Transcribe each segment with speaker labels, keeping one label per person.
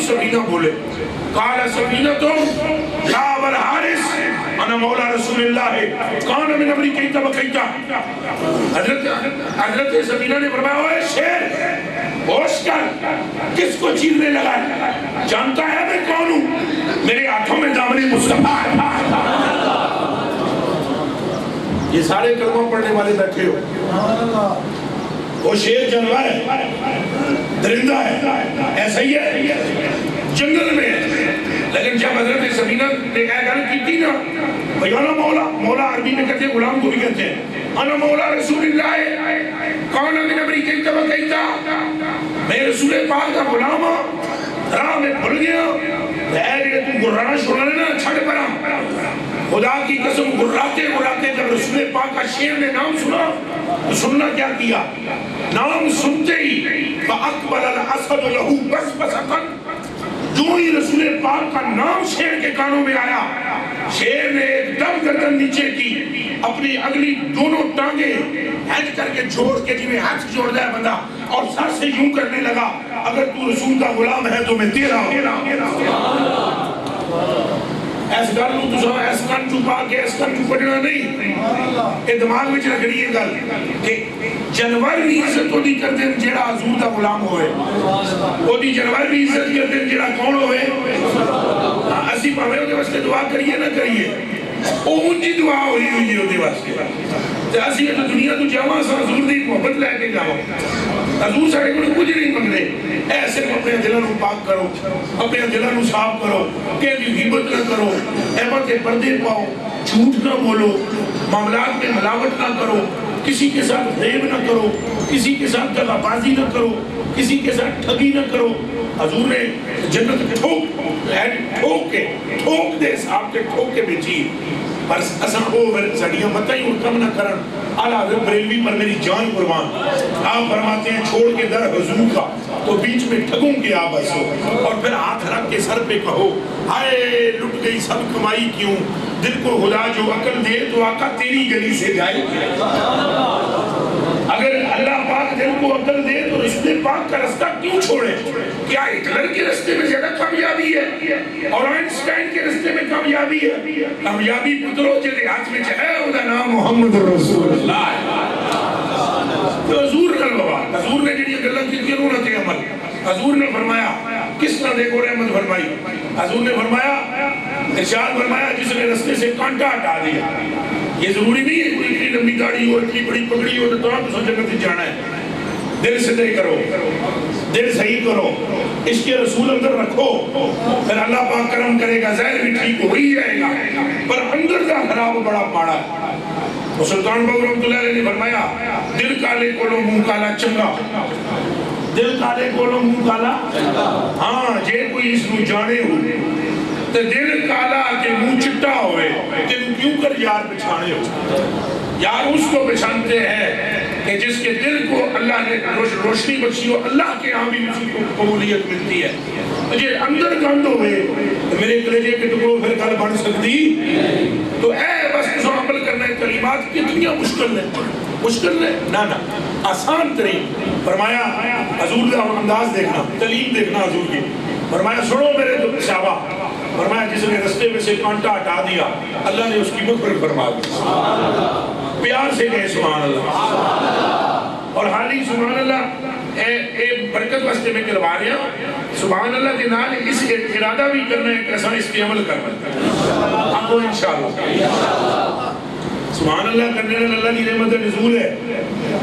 Speaker 1: سفینہ بولے. قال سفینۃ لا والحارث انا مولا رسول اللہ کان من امری کیتا وکیتا. حضرت سفینہ نے فرمایا اوے شیر ہوش کر, کس کو چیرنے لگا ہے؟ جانتا ہے میں کون ہوں؟ میرے ہاتھوں میں دامن مصطفیٰ ہے. یہ سارے کلمہ پڑھنے والے بیٹھے ہو. وہ شیر جانور ہے, درندہ ہے, ایسا ہی ہے, جنگل میں ہے. لیکن جب حضرت سفینہ نے گل کی تھی نا بھائی انا مولا, مولا عربی میں کہتے ہیں, غلام کو بھی کہتے ہیں, انا مولا رسول اللہ کان من امری کیتا وکیتا, میں رسول پاک کا غلام ہوں, راہ میں بھول گیا. اے تو گرانا شرانا نا چھڑ پڑا. خدا کی قسم گراتے گراتے جب رسول پاک کا شیر نے نام سنا تو سننا کیا کیا, نام سنتے ہی فاقبل الاسد له بسبسۃ, جو ہی رسول پاک کا نام شیر کے کانوں میں آیا, شیر نے ایک دم گردن نیچے کی, اپنی اگلی دونوں ٹانگیں ہینج کر کے جوڑ کے, جی میں ہاتھ جوڑ دیا بندہ, اور سر سے یوں کرنے لگا اگر تو رسول کا غلام ہے تو میں تیرا ہوں. ایس گل نو تساں ایس کن چپا کے ایس کن چپڑنا نہیں, یہ دماغ میں رکھنی ہے گل کہ جانور بھی عزت وہی کرتے ہیں جیڑا حضور دا غلام ہوئے, وہی جانور بھی عزت کرتے ہیں جیڑا کون ہوئے. اسی پاوے وہ واسطے دعا کریے نہ کریے, اون جی دعا ہوئی ہوئی ہے وہ واسطے. اسی تو دنیا تو جاواں سا حضور دی محبت لے کے جاؤ. حضور سارے کو کچھ نہیں منگتے, اے صرف اپنے دلوں کو پاک کرو, اپنے دلوں کو صاف کرو, کہ غیبت نہ کرو, عیبت کے پردے پاؤ, جھوٹ نہ بولو, معاملات میں ملاوٹ نہ کرو, کسی کے ساتھ غیب نہ کرو, کسی کے ساتھ دغا بازی نہ کرو, کسی کے ساتھ ٹھگی نہ کرو. حضور نے جنت ٹھوک دے حساب کے ٹھوک کے بیچی. پر اساں وہ سڑیاں متیں ہی کم نہ کرن. اعلیٰ حضرت بریلوی پر میری جان قربان, آپ فرماتے ہیں چھوڑ کے در حضور کا تو بیچ میں ٹھگوں کے آپ ہنسو, اور پھر ہاتھ رکھ کے سر پہ کہو ہائے لٹ گئی سب کمائی کیوں, دل کو خدا جو عقل دے تو آقا تیری گلی سے جائے. اگر اللہ پاک دل کو عقل دے تو رشتے پاک کا رستہ کیوں چھوڑے؟ کیا ہٹلر کے رستے میں زیادہ کامیابی ہے اور آئنسٹائن کے رستے میں کامیابی ہے؟ کامیابی پتروں جلے ہاتھ میں چاہے ہوگا نام محمد رسول اللہ ہے. تو حضور کل بابا, حضور نے جنہی گلن کی ضرورت ہے عمل. حضور نے فرمایا کس نہ دیکھو رحمت فرمائی, حضور نے فرمایا ارشاد فرمایا جس نے رستے سے کانٹا ہٹا دیا. یہ ضروری نہیں ہے کوئی اتنی لمبی داڑھی ہو, اتنی بڑی پگڑی ہو تو آپ تو جنت جانا ہے. دل صدے کرو, دل صحیح کرو, عشق رسول اندر رکھو, پھر اللہ پاک کرم کرے گا, ظاہر بھی ٹھیک ہو ہی جائے گا, پر اندر کا خراب بڑا پاڑا ہے. اور سلطان باہو رحمت اللہ علیہ نے فرمایا دل کالے کولو منہ کالا چنگا, دل کالے کولو منہ کالا, ہاں جے کوئی اس کو جانے ہو تو دل کالا کے منہ چٹا ہوئے تم کیوں کر یار پچھانے ہو. یار اس کو پچھانتے ہیں کہ جس کے دل کو اللہ نے روشنی بخشی ہو, اللہ کے ہاں بھی اسی کو قبولیت ملتی ہے. مجھے اندر گند ہوئے تو میرے کلیجے کے ٹکڑوں پھر گل بن سکتی. تو اے بس اس کو عمل کرنا ہے. کلمات کتنی مشکل ہے, مشکل ہے نہ آسان ترین. فرمایا حضور کا انداز دیکھنا, تعلیم دیکھنا حضور کی. فرمایا سنو میرے جو صحابہ, فرمایا جس نے رستے میں سے کانٹا ہٹا دیا اللہ نے اس کی مغفرت فرما دی. پیار سے کہے سبحان اللہ. اور حالی سبحان اللہ اے برکت واسطے میں کروا رہے ہیں. سبحان اللہ کے نال اس ارادہ بھی کرنا ہے کہ ایسا اس کی عمل کرنا ہے. آپ کو انشاءاللہ سبحان اللہ کرنے لئے اللہ کی نعمت نزول ہے.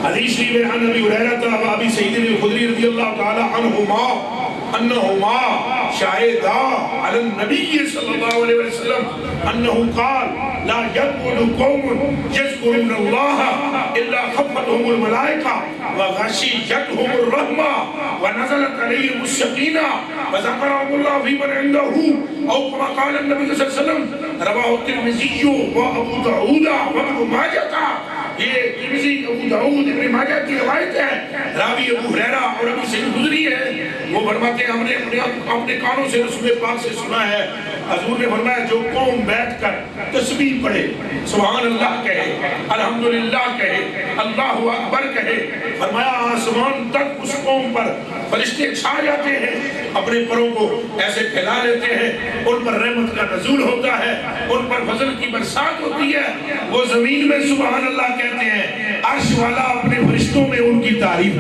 Speaker 1: حدیث شریف ہے عن ابی ہریرہ و ابی سعید الخدری رضی اللہ تعالی عنہما انہما شاہدا علی النبی صلی اللہ علیہ وسلم انہو قال لا يدخل قوم يذكرون الله الا خفتهم الملائکہ وغشیتهم الرحمہ ونزلت علیہم السکینہ وذکرهم اللہ فی من عنده او کما قال النبی صلی اللہ علیہ وسلم رواہ الترمذی و ابو داؤد و ابن ماجہ. یہ ترمذی ابو داؤد ابن ماجہ کی روایت ہے. راوی ابو ہریرہ اور ابی سعید خدری ہے. وہ فرماتے ہیں ہم نے اپنے کانوں سے رسول پاک سے سنا ہے حضور نے فرمایا جو قوم بیٹھ کر تسبیح پڑھے، سبحان اللہ کہے، الحمدللہ کہے، اللہ اکبر کہے، فرمایا آسمان تک اس قوم پر فرشتے چھا جاتے ہیں، اپنے پروں کو ایسے پھیلا لیتے ہیں، ان پر رحمت کا نزول ہوتا ہے، ان پر فضل کی برسات ہوتی ہے، وہ زمین میں سبحان اللہ کہتے ہیں، عرش والا اپنے فرشتوں میں ان کی تعریف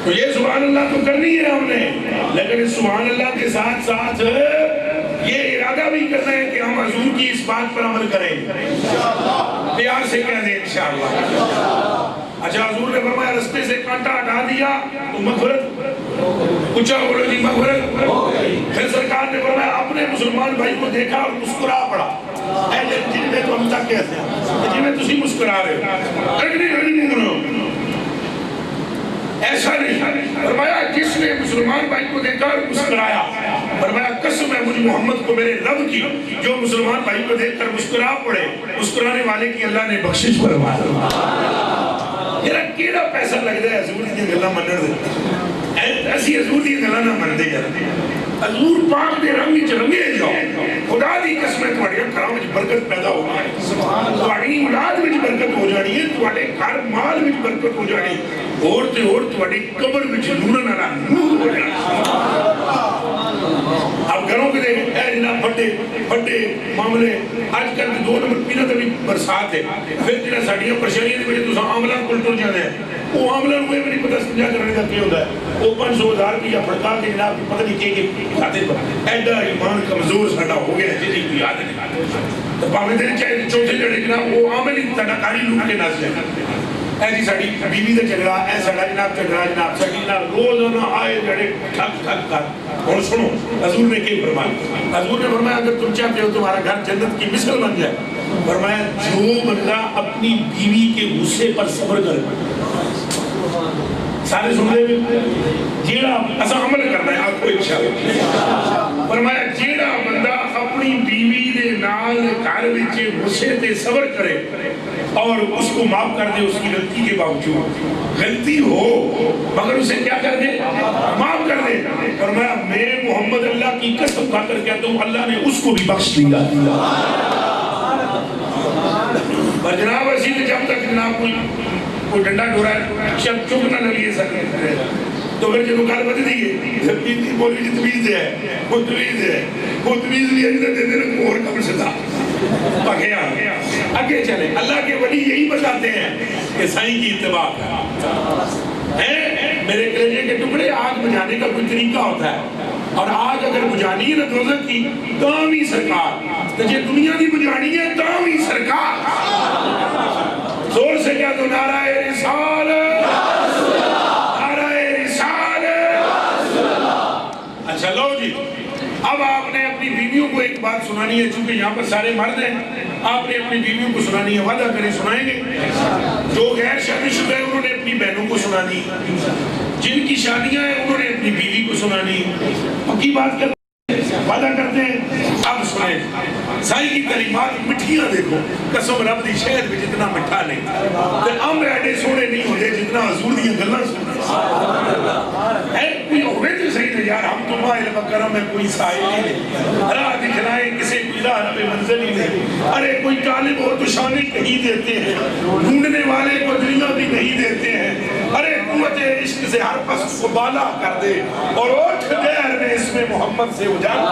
Speaker 1: تو یہ سبحان اللہ تو کرنی ہے ہم نے، لیکن سبحان اللہ کے ساتھ ساتھ یہ ارادہ بھی کرنا ہے کہ ہم حضور کی اس بات پر عمل کریں، پیار سے کہہ دیں انشاءاللہ۔ اچھا حضور نے فرمایا رستے سے کانٹا ہٹا دیا تو مغفرت، اچھا بولو جی مغفرت۔ پھر سرکار نے فرمایا اپنے مسلمان بھائی کو دیکھا اور مسکرا پڑا، اے جن میں تو ہم تک کہتے ہیں جن میں تسی مسکرا رہے ہو، ایسا نہیں، فرمایا جس نے مسلمان بھائی کو دیکھا اور مسکرایا، فرمایا قسم ہے مجھ محمد کو میرے رب کی، جو مسلمان بھائی کو دیکھ کر مسکرا پڑے، مسکرانے والے کی اللہ نے بخشش فرمایا۔ یار کیڑا پیسہ لگ رہا ہے حضور دی گلاں منن دے، ایسی حضور دی گلاں نہ من دے یار، حضور پاک دے رنگ وچ رنگے جاؤ، خدا دی قسم ہے تواڈے گھراں وچ برکت پیدا ہو جانی ہے، سبحان اللہ، تواڈی اولاد وچ برکت ہو جانی ہے، تواڈے گھر مال وچ برکت ہو جانی، اور تے اور تواڈی قبر وچ نور نہ نور ہو جانا۔ اب گھروں کے دیکھ اے جناب بڑے معاملے، آج کل 2 نمبر پینا تے برسات ہے، پھر جنہاں ساڈیاں پریشانیاں دی وجہ تساں عاملاں کول ٹر جاندے ہیں، وہ عاملاں نوں یہ بھی نہیں پتہ سمجھا کرنے کا کیا ہوتا ہے، وہ 500,000 روپیہ پھڑکا کے جناب پتہ نہیں کہ کھاتے پر ایڈا ایمان کمزور ساڈا ہو گیا جی کوئی یاد نہیں، تو پاویں دے چاہے چوتھے جڑے جناب وہ عامل ہی ساڈا کاری لوٹ کے نس جائے، اے جی ساڈی بیوی دا جھگڑا، اے ساڈا جناب جھگڑا، جناب ساڈی جناب روزانہ آئے جڑے ٹھک ٹھک کر۔ اور سنو حضور نے کیا فرمایا، حضور نے فرمایا اگر تم چاہتے ہو تمہارا گھر جنت کی مثل بن جائے، فرمایا جو بندہ اپنی بیوی کے غصے پر صبر کرے، سارے سن رہے ہیں، جیڑا ایسا عمل کرنا ہے آپ کو انشاءاللہ، فرمایا جیڑا بندہ اپنی بیوی دے نال گھر وچ غصے تے صبر کرے اور اس کو معاف کر دے، اس کی غلطی کے باوجود غلطی ہو مگر اسے کیا کر دے، معاف کر دے، فرمایا میں محمد اللہ کی قسم کھا کر کہتا ہوں اللہ نے اس کو بھی بخش دیا۔ اور جناب اسی نے جب تک جناب کوئی ڈنڈا ڈورا ہے شب چپ نہ لگیے سکتے، تو پھر جنہوں گل بدھ دیئے بولی جی تمیز ہے، وہ تمیز ہے، وہ تمیز بھی ہے جنہوں دے دے اور کم سے تھا پکے آگے چلے۔ اللہ کے ولی یہی بتاتے ہیں کہ سائیں کی اتباع ہے، میرے کلیجے کے ٹکڑے آگ بجھانے کا کوئی طریقہ ہوتا ہے، اور آگ اگر بجھانی ہے نا دوزخ کی تاوی سرکار، تو جے دنیا کی بجھانی ہے تاوی سرکار، زور سے کیا تو نعرہ رسالت، نعرہ رسالت۔ اچھا لو جی، اب آپ نے اپنی بیویوں کو ایک بات سنانی ہے، چونکہ یہاں پر سارے مرد ہیں، آپ نے اپنی بیویوں کو سنانی ہے، وعدہ کریں سنائیں گے؟ جو غیر شادی شدہ ہیں انہوں نے اپنی بہنوں کو سنانی، جن کی شادیاں ہیں انہوں نے اپنی بیوی کو سنانی، پکی بات کرتے ہیں، وعدہ کرتے ہیں۔ اب سنیں سائی کی کلمات مٹھیاں دیکھو، قسم رب دی شہد بھی جتنا مٹھا نہیں، تے عمر ایڈے سونے نہیں ہوتے جتنا حضور دی گلاں سنتے۔ اے کوئی ہوئے تو صحیح نہیں یار، ہم تو ماہل مکرم ہے، کوئی سائل ہی نہیں، راہ دکھلائے کسے کوئی راہ رب منزل ہی نہیں، ارے کوئی طالب ہو تو شانے کہیں دیتے ہیں، ڈھونڈنے والے کو دنیا بھی نہیں دیتے ہیں، ارے قوت عشق سے ہر پس کو بالا کر دے اور اٹھ دیر میں اس میں محمد سے اجالا۔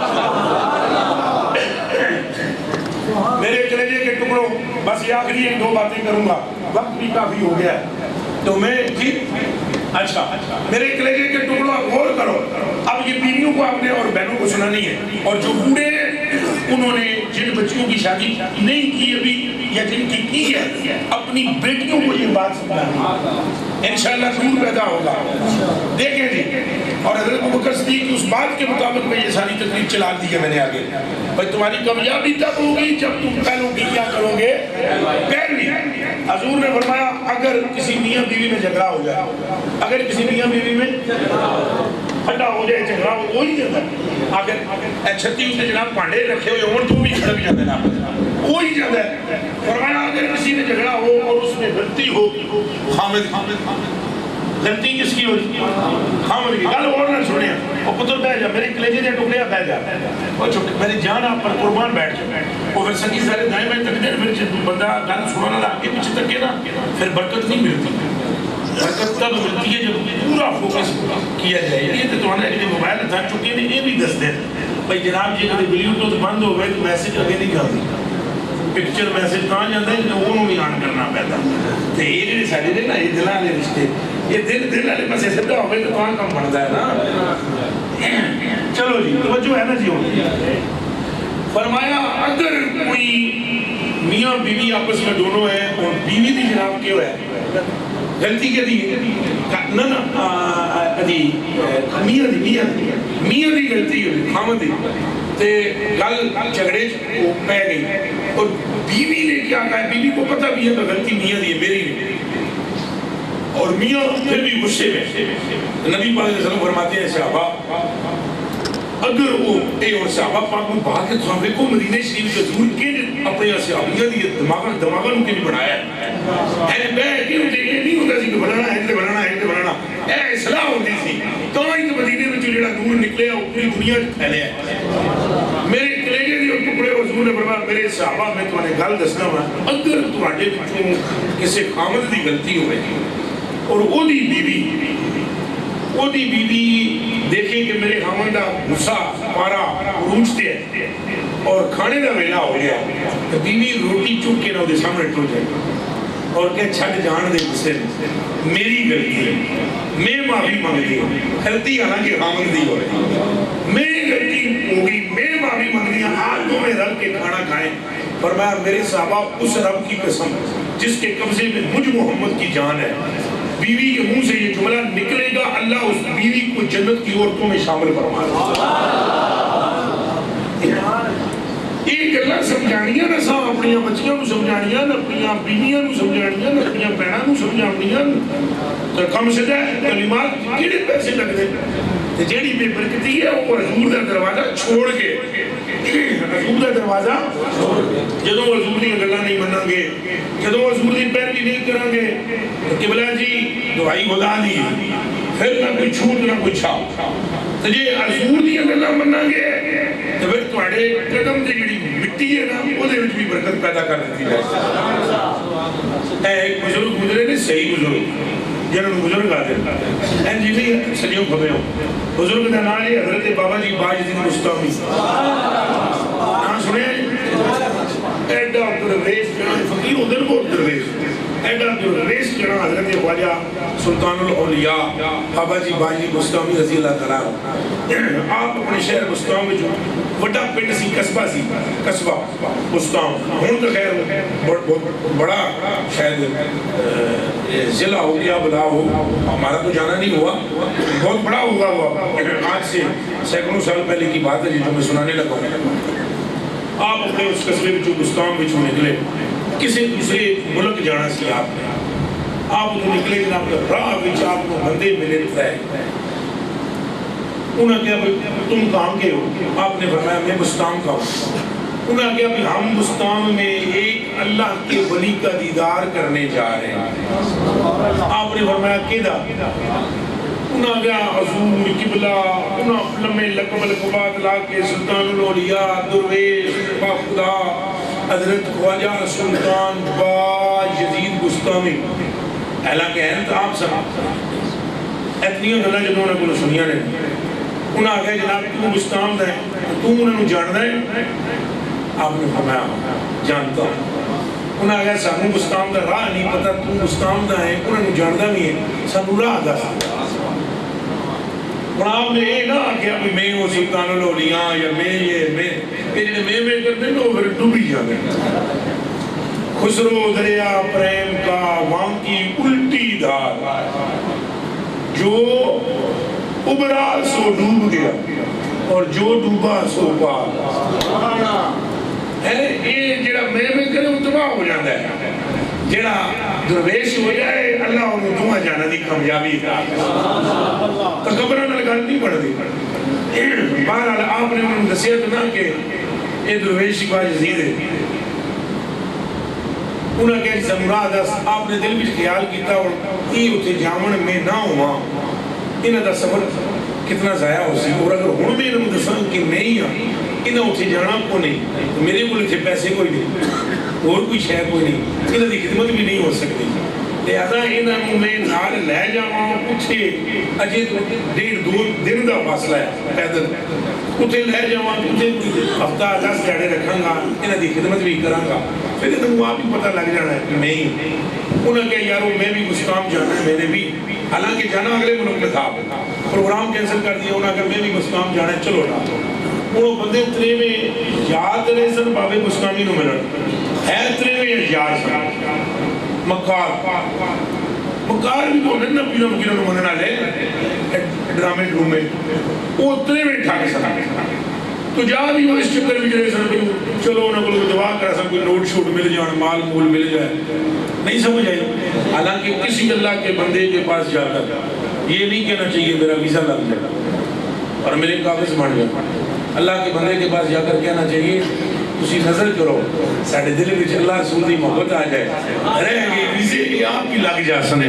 Speaker 1: میرے کلیجے کے ٹکڑوں بس یہ آخری ایک 2 باتیں کروں گا، وقت بھی کافی ہو گیا ہے تو میں جی اچھا میرے کلیجے کے ٹکڑوں آپ غور کرو، اب یہ بیویوں کو آپ نے اور بہنوں کو سنانی ہے، اور جو بوڑھے انہوں نے جن بچیوں کی شادی نہیں کی ابھی یا جن کی ہے اپنی بیٹیوں کو یہ بات سنانی، انشاءاللہ نور پیدا ہوگا۔ دیکھیں جی، اور حضرت ابوبکر صدیق کی اس بات کے مطابق میں یہ ساری تقریر چلا دی ہے میں نے آگے، بھائی تمہاری کامیابی تب ہوگی جب تم پہلوں کی کیا کرو گے، پیروی۔ حضور نے فرمایا اگر کسی میاں بیوی میں جھگڑا ہو جائے، اگر کسی میاں بیوی میں پھٹا ہو جائے جھگڑا وہی جاتا ہے، اگر 36 نے جناب پانڈے رکھے ہوئے ہوں تو بھی کھڑا بھی جاتا ہے، وہی جاتا ہے۔ فرمایا اگر کسی میں جھگڑا ہو اور اس میں غلطی ہو، خامد غلطی کس کی ہوئی؟ خامد کی. گل اور نہ سنیا وہ پتر بہ جا میرے کلیجے دے ٹکڑے بہ جا وہ چھوٹے میری جان آپ پر قربان بیٹھ جائے. وہ پھر سکی سارے دائیں میں تک دیں پھر بندہ گل سنانا لگا کے پیچھے تک نا پھر برکت نہیں ملتی. برکت تب ملتی ہے جب پورا فوکس کیا جائے. یہ تو تمہارے جی موبائل تھا چکے نے یہ بھی دس دیں بھائی جناب جی کبھی بلیوٹوتھ بند ہو گئے تو میسج اگے نہیں جاتی. پکچر میسج کہاں جاتا ہے انہوں بھی آن کرنا پیدا. تو یہ جی سارے نے نا یہ دل والے رشتے یہ دل والے پاسے سیدھا ہو گئے تو کہاں کم بنتا ہے نا. چلو جی توجہ ہے نا جی. فرمایا اگر کوئی میاں بیوی آپس میں دونوں ہیں اور بیوی دی جناب کیوں ہے غلطی کیا دی نہ میاں دی غلطی ہوئی خامد دی تے گل جھگڑے پہ گئی اور بیوی نے کیا کہا. بیوی کو پتہ بھی ہے کہ غلطی میاں دی ہے میری نہیں. اور میاں پھر بھی غصے میں. نبی پاک علیہ وسلم فرماتے ہیں صحابہ اگر وہ اے اور صحابہ پاک کو باہر کے صحابے کو مدینہ شریف کے دور کے اپنے صحابیہ دی دماغاں نو کے بڑھایا ہے. میں کیوں کہ یہ نہیں ہوتا سی کہ بنانا ہے تے بنانا ہے تے بنانا اے اصلاح ہوتی سی تو ہی تو مدینے میں جڑا نور نکلے وہ پوری دنیا میں پھیلیا ہے. میرے کلیجے دی ٹکڑے حضور نے فرمایا میرے صحابہ میں تمہیں گل دسنا وا اگر تواڈے وچوں کسی خامد دی غلطی ہوئے اور وہ دی بیوی دیکھیں کہ میرے خامد دا غصہ پارا عروج تے ہے اور کھانے دا ویلا ہو گیا تو بیوی روٹی چک کے نہ دے سامنے ٹو جائے اور کہ چھٹ جان دے غصے میری غلطی ہے میں معافی مانگتی ہوں. غلطی حالانکہ خامد دی ہو رہی میری غلطی ہو گئی میں معافی مانگتی ہوں. ہاتھوں میں رل کے کھانا کھائیں. فرمایا میرے صحابہ اس رب کی قسم جس کے قبضے میں مجھ محمد کی جان ہے بیوی کے منہ سے یہ جملہ نکلے گا اللہ اس بیوی کو جنت کی عورتوں میں شامل فرما یہ گلاں سمجھانیاں نہ سا اپنی بچیاں نو سمجھانیاں نہ اپنی بیویاں نو سمجھانیاں نہ اپنی بہناں نو سمجھانیاں تو کم سے کلمات کیڑے پیسے لگتے تے جیڑی بے برکتی ہے وہ حضور دا دروازہ چھوڑ کے حضور دا دروازہ جدوں حضور دی گلاں نہیں منیں گے جدوں حضور دی پیروی نہیں کریں گے قبلہ جی دعائی خدا دی پھر نہ کوئی چھوٹ نہ کوئی چھاپ تو جی حضور دی گلاں منیں گے تو پھر تواڈے قدم دی جڑی مٹی ہے نا وہ دے وچ بھی برکت پیدا کر دیتی ہے. ایک بزرگ گزرے نے صحیح بزرگ جنہوں نے بزرگ آتے ہیں جی نہیں سجیوں کھبے ہوں بزرگ کا نام ہے حضرت بابا جی باجدین بستامی. نام سنے ایڈا درویش جنہوں فقیر ادھر کو درویش ایڈا درویش جنہوں حضرت خواجہ سلطان الاولیاء بابا جی باجدین بستامی رضی اللہ تعالیٰ آپ اپنے شہر بستام میں جو وڈا پنڈ سی قصبہ بستام ہوں تو خیر بڑا شاید ضلع ہو گیا بلا ہو ہمارا تو جانا نہیں ہوا بہت بڑا ہوا آج سے سینکڑوں سال پہلے کی بات ہے جو میں سنانے لگا ہوں. آپ اپنے اس قصبے میں جو بستان میں جو نکلے کسی دوسرے ملک جانا سی آپ جو نکلے جناب راہ بچ آپ کو بندے ملے رہے انہوں نے کہا تم کہاں کے ہو آپ نے فرمایا میں بستان کا ہوں. انہوں نے کہا ہم بستان میں ایک اللہ کے ولی کا دیدار کرنے جا رہے ہیں. آپ نے فرمایا کیدا انہوں نے کہا حضور قبلہ انہوں لمحے لقب لقبات لا کے سلطان الاولیاء درویش با خدا حضرت خواجہ سلطان با یزید بستامی حالانکہ احمد آپ سب اتنی گلا جنہوں نے کو سنیا نے انہوں نے کہا جناب تو بستان دا ہے تو انہوں نے جاننا ہے آپ نے فرمایا جانتا ہوں. انہوں نے کہا سانو بستان دا راہ نہیں پتا تو بستان دا ہے انہوں نے جاننا نہیں ہے سانو راہ دا اور آپ نے یہ نہ کیا کہ میں وہ سلطان الاولیاء یا میں یہ میں کرتے ہیں تو پھر ڈوبی جاتے ہیں. خسرو دریا پریم کا وہاں کی الٹی دھار جو ابرا سو ڈوب گیا اور جو ڈوبا سو پار یہ جڑا میں کرے وہ تباہ ہو جاتا ہے. جڑا درویش ہو جائے اللہ انہوں دعا جانا دی کامیابی کا تکبرہ نہ گل نہیں پڑھ دی. بہرحال آپ نے انہوں نے دسیا تو نہ کہ یہ درویش با یزید ہے انہاں کہا جیسا مراد آپ نے دل بھی خیال کیتا اور یہ اتنے جامن میں نہ ہوا انہاں دا سفر کتنا ضائع ہو سی، اور اگر ہوں میں انہوں دساں کہ نہیں ہاں انہاں اتنے جانا کو نہیں، میرے کو اتنے پیسے کوئی نہیں اور کوئی شے کوئی نہیں، انہاں دی خدمت بھی نہیں ہو سکتی، لہذا انہوں میں نال لے جاواں اتنے اجے 1.5-2 دن دا فاصلہ ہے پیدل، اتنے لے جاواں اتنے ہفتہ 10 دیہڑے رکھاں گا، انہاں دی خدمت بھی کراں گا، پھر انہوں آپ بھی پتہ لگ جانا ہے کہ نہیں۔ انہوں کہا یارو میں بھی کچھ کام جانا ہے، میں نے بھی حالانکہ جانا اگلے ملک میں تھا، پروگرام کینسل کر دیا، انہوں کہا میں بھی کچھ کام جانا ہے چلو نا، انہوں بندے اتنے میں یاد رہے سن بابے مسکامی نو ملن ہے، اتنے میں یاد سن مکار بھی تو نہ پینا مکینا نو مننا لے ڈرامے ڈرومے وہ اتنے میں ٹھاک سکا تو جا بھی وہ اس چکر بھی جائے سن چلو انہوں کو دعا کرا سن کوئی نوٹ شوٹ مل جائے مال مول مل جائے، نہیں سمجھ آئی۔ حالانکہ کسی اللہ کے بندے کے پاس جا کر یہ نہیں کہنا چاہیے میرا ویزا لگ جائے اور میرے کاغذ بن جائے، اللہ کے بندے کے پاس جا کر کہنا چاہیے تسی نظر کرو ساڑھے دل وچ اللہ رسول دی محبت آ جائے رہ گئے ویزے کی آپ کی لگ جا سنے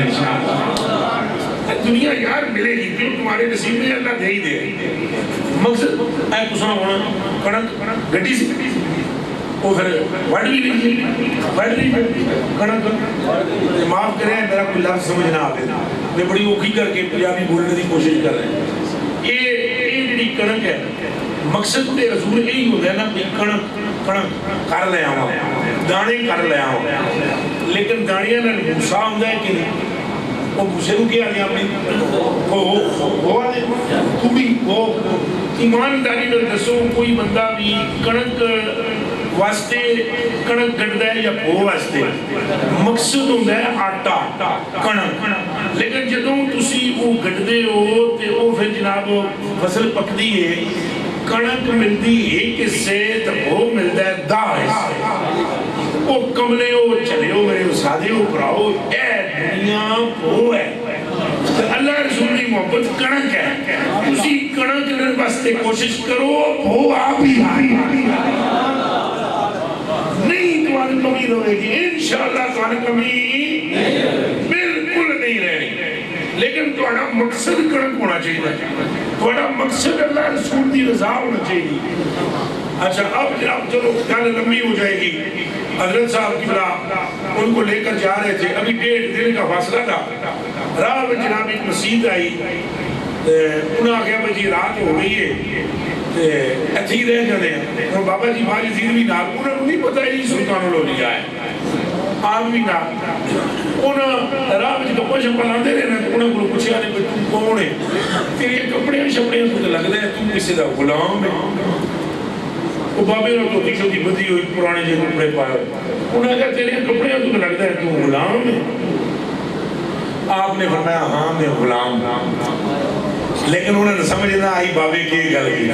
Speaker 1: دنیا یار ملے گی کیوں تمہارے نصیب میں اللہ دے ہی دے، مقصد اے کساں ہونا کڑک گھٹی سی وہ پھر وڈ بھی نہیں کڑک معاف کریں میرا کوئی لفظ سمجھ نہ آتے میں بڑی اوکھی کر کے پنجابی بولنے کی کوشش کر رہے ہیں۔ یہ جڑی کڑک ہے مقصد تے حضور یہی ہوتا ہے نا کہ کڑک کر لے آؤں دانے کر لے آؤں، لیکن دانیاں نے بھوسا ہوتا ہے کہ وہ بھوسے کو کیا نہیں اپنی وہ آنے تم بھی وہ ایمانداری میں دسو کوئی بندہ بھی کڑک واسطے کڑک گھڑتا ہے یا بو واسطے مقصد ہوتا ہے آٹا کڑک، لیکن جدوں تسی وہ گھڑتے ہو تو وہ پھر جناب فصل پکتی ہے کڑک ملتی ایک حصے تو وہ ملتا ہے 10 حصے، وہ کملے ہو چلے ہو میرے سادے ہو پراؤ اے دنیا وہ ہے اللہ رسول کی محبت کڑک ہے، اسی کڑک کرنے واسطے کوشش کرو وہ آپ ہی نہیں تمہاری کمی رہے گی انشاءاللہ تمہاری کمی بالکل نہیں رہے گی، لیکن تمہارا مقصد کڑک ہونا چاہیے، تمہارا مقصد اللہ رسول کی رضا ہونا چاہیے۔ اچھا اب جناب چلو گل لمبی ہو جائے گی، حضرت صاحب کی بلا ان کو لے کر جا رہے تھے، ابھی 1.5 دن کا فاصلہ تھا، راہ میں جناب ایک مسجد آئی، انہوں نے کہا جی رات ہو گئی ہے ایتھے ہی رہ جانے ہیں، اور بابا جی باج زیر بھی نال انہوں نے نہیں پتا یہ سلطان الاولیاء ہے آگ بھی نال انہوں راہ میں گپا شپا لاندے رہے نا، انہوں کو پوچھا نہیں کہ تم کون ہے، تیرے کپڑے شپڑے تو لگتا ہے تم کسی دا غلام ہے، وہ بابے نے تو تیشو دی بدی ہوئی پرانے جے کپڑے پائے، انہوں نے کہا تیرے کپڑے تو لگتا ہے تم غلام ہے، آپ نے فرمایا ہاں میں غلام، لیکن انہوں نے سمجھنا آئی بابے کی گل کی،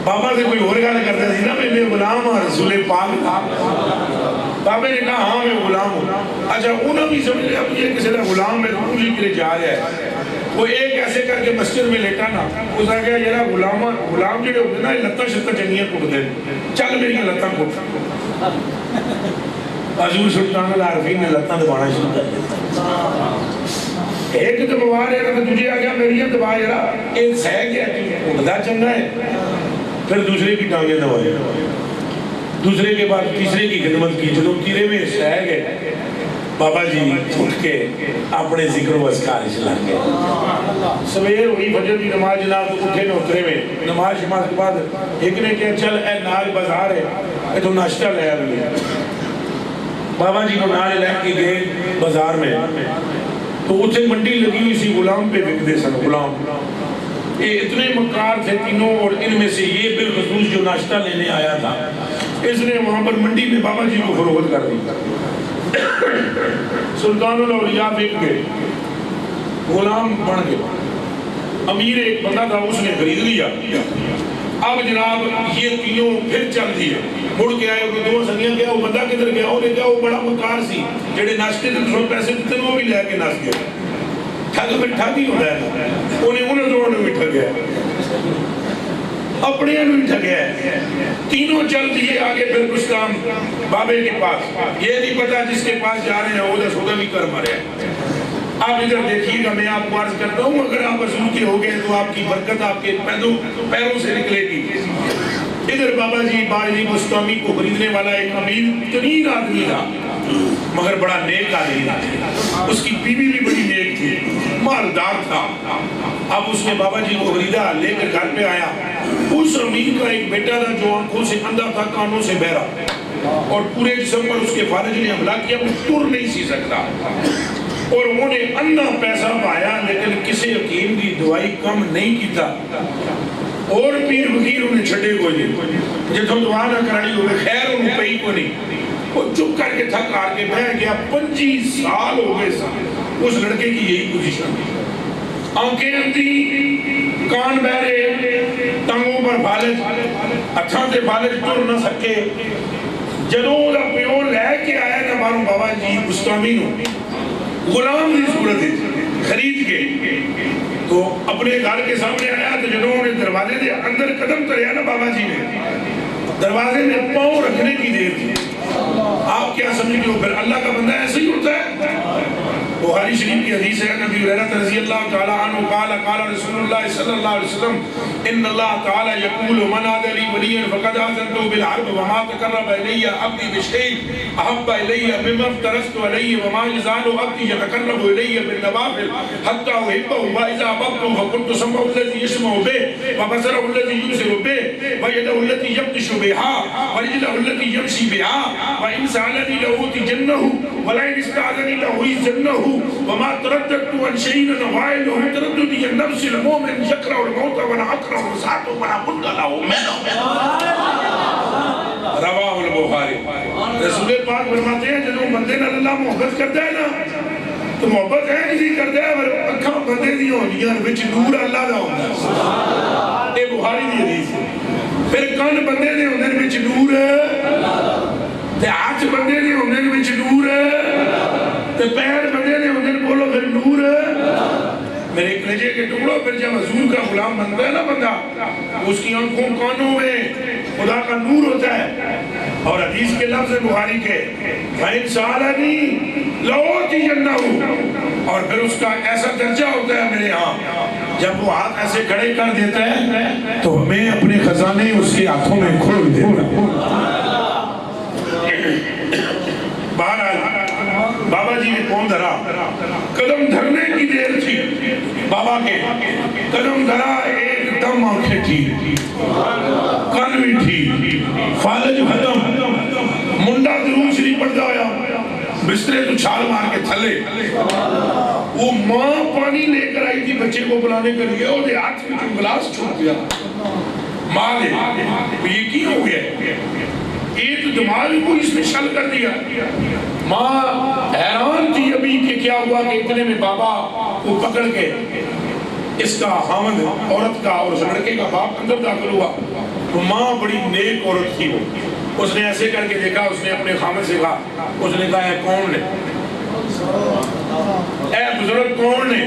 Speaker 1: بابا سے کوئی اور گل کرتا تھی نا میں غلام ہوں رسول پاک، بابے نے کہا ہاں میں غلام ہوں، اچھا انہوں بھی سمجھ لیا یہ کسی کا غلام ہے پوری کے جا رہا ہے، وہ ایک ایسے کر کے مسجد میں لیٹا نا، اس نے کہا یہ غلام جڑے ہوتے نا لتاں شتاں چنگیاں کٹ دے چل میری لتاں کٹ، حضور سلطان العارفین نے لتاں دبانا شروع کر دیا، ایک دبوا رہے ہیں تجھے آ گیا میری دبا جرا ایک سہ گیا اٹھتا چنگا ہے، پھر دوسرے کی ٹانگیں دبائے، دوسرے کے بعد تیسرے کی خدمت کی، جب تیرے میں سہ گئے بابا جی اٹھ کے اپنے ذکر و اذکار چلا کے سویر ہوئی فجر کی نماز جناب اٹھے نہ اترے میں نماز شماز کے بعد ایک نے کہا چل اے نال بازار ہے اے تو ناشتہ لے آ رہی ہے، بابا جی کو نال لے کے گئے بازار میں تو اتنے منڈی لگی ہوئی سی غلام پہ بکتے سن، غلام یہ اتنے مکار تھے تینوں، اور ان میں سے یہ بالخصوص جو ناشتہ لینے آیا تھا اس نے وہاں پر منڈی میں بابا جی کو فروخت کر دی، سلطان الاولیاء بک گئے، غلام بن گئے، امیر ایک بندہ تھا اس نے خرید لیا، اب جناب یہ تینوں پھر چل دیے، مڑ کے آئے کہ دو سنگیاں کیا وہ بندہ کدھر گیا، انہوں نے کہا وہ بڑا مکار سی جڑے ناشتے تے سو پیسے دیتے وہ بھی لے کے ناس گیا، ٹھگ میں ٹھگ ہی ہوتا ہے انہیں دونوں میں ٹھگ گیا، اپنے انو ہی ٹھگیا ہے. تینوں چل دیے آگے پھر رستم بابے کے پاس. یہ نہیں پتا جس کے پاس جا رہے ہیں وہ سودا بھی کر مرے. آپ ادھر دیکھیے گا, میں آپ کو عرض کرتا ہوں اگر آپ رسول کے ہو گئے تو آپ کی برکت آپ کے پیروں سے نکلے گی. ادھر بابا جی باجی بستامی کو خریدنے والا ایک امیر ترین آدمی تھا مگر بڑا نیک آدمی تھا. اس کی بیوی بھی بڑی نیک تھی, مالدار تھا. اب اس نے بابا جی کو خریدا, لے کر گھر پہ آیا. اس امیر کا ایک بیٹا تھا جو آنکھوں سے اندھا تھا, کانوں سے بہرا, اور پورے جسم پر اس کے فالج نے حملہ کیا, وہ ٹر نہیں سی سکتا. اور انہوں نے اندھا پیسہ پایا لیکن کسی حکیم کی دوائی کم نہیں کیتا. اور پیر فقیر انہیں چھڑے کو نہیں, جتوں دعا نہ کرائی ہوئے خیر انہوں پئی کو نہیں. وہ چپ کر کے تھک آر کے بہ گیا. 25 سال ہو گئے اس لڑکے کی یہی پوزیشن تھی. آنکھیں اندھی, کان بہرے, ٹانگوں پر فالج, ہتھاں تے فالج, ٹر نہ سکے. جدوں دا پیو لے کے آیا نا مارو بابا جی بستامی نو غلام دی صورت ہے خرید کے, تو اپنے گھر کے سامنے آیا. تو جنہوں نے دروازے دے اندر قدم تریا نا بابا جی نے, دروازے میں پاؤں رکھنے کی دیر تھی. آپ کیا سمجھتے ہو پھر اللہ کا بندہ ایسے ہی ہوتا ہے. بخاری شریف کی حدیث ہے, نبی ہریرہ رضی اللہ تعالی عنہ قال قال رسول اللہ صلی اللہ علیہ وسلم ان اللہ تعالی یقول من عاد لی ولیا فقد آذنته بالحرب وما تقرب الی عبدی بشیء احب الی مما افترضت علیہ وما یزال عبدی یتقرب الی بالنوافل حتى احبه واذا احببته فكنت سمعه الذي يسمع به وبصره الذي يبصر به ويده التي يبطش بها ورجله التي يمشي بها وان سالني لاوتينه ولئن استعاذني لاعيذنه وما ترددت عن شيء نوائله ترددي النفس المؤمن يكره الموت وانا اكره ساعته ولا بد له منه. رواہ البخاری. رسول پاک فرماتے ہیں جب بندے نال اللہ محبت کرتا ہے نا تو محبت ہے کسی کرتا ہے پر اکھاں بندے دی ہوندیاں وچ نور اللہ دا ہوندا ہے. اے بخاری دی حدیث ہے. پھر کان بندے دے ہوندے وچ نور, تے ہاتھ بندے دے ہوندے وچ نور, تے پیر بندے دے ہوندے بولو پھر نور. میرے کلیجے کے ٹکڑوں پھر جب حضور کا غلام بنتا ہے نا بندہ, اس کی آنکھوں کانوں میں خدا کا نور ہوتا ہے. اور حدیث کے لفظ بخاری کے فَإِنْ سَأَلَنِي لَأُعْطِيَنَّهُ, اور پھر اس کا ایسا درجہ ہوتا ہے میرے ہاں جب وہ ہاتھ ایسے کھڑے کر دیتا ہے تو میں اپنے خزانے اس کے ہاتھوں میں کھول دیتا ہوں. بہرحال بابا جی نے کون دھرا, قدم دھرنے کی دیر تھی بابا کے. قدم دھرا, ایک دم آنکھیں تھی, کان بھی تھی, فالج ختم, منڈا درود شریف پڑھتا آیا, بسترے تو چھال مار کے تھلے. وہ ماں پانی لے کر آئی تھی بچے کو بلانے کے لیے, اور ہاتھ میں جو گلاس چھوڑ دیا ماں نے. یہ کی ہو گیا, ایک دماغ کو اس نے شل کر دیا. ماں حیران تھی ابھی کہ کیا ہوا, کہ اتنے میں بابا کو پکڑ کے اس کا خاوند عورت کا اور اس لڑکے کا باپ اندر داخل ہوا. تو ماں بڑی نیک عورت تھی, وہ اس نے ایسے کر کے دیکھا, اس نے اپنے خاوند سے کہا, اس نے کہا ہے کون ہے, اے بزرگ کون ہے؟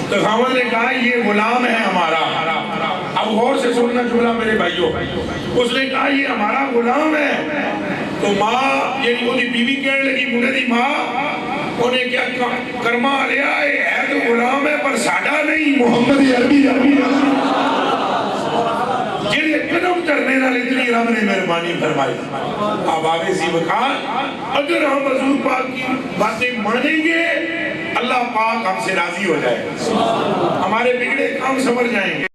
Speaker 1: تو خاوند نے کہا یہ غلام ہے ہمارا. اب غور سے سننا جملہ میرے بھائیوں, اس نے کہا یہ ہمارا غلام ہے. تو ماں یعنی وہ دی بیوی کہنے لگی منہ دی ماں انہیں کیا کرما لیا ہے تو غلام ہے پر ساڈا نہیں, محمد عربی جنہیں قدم کرنے نال اتنی رب نے مہربانی فرمائی. اب آگے سی وقار اگر ہم حضور پاک کی باتیں مانیں گے اللہ پاک ہم سے راضی ہو جائے, ہمارے بگڑے کام سمجھ جائیں گے.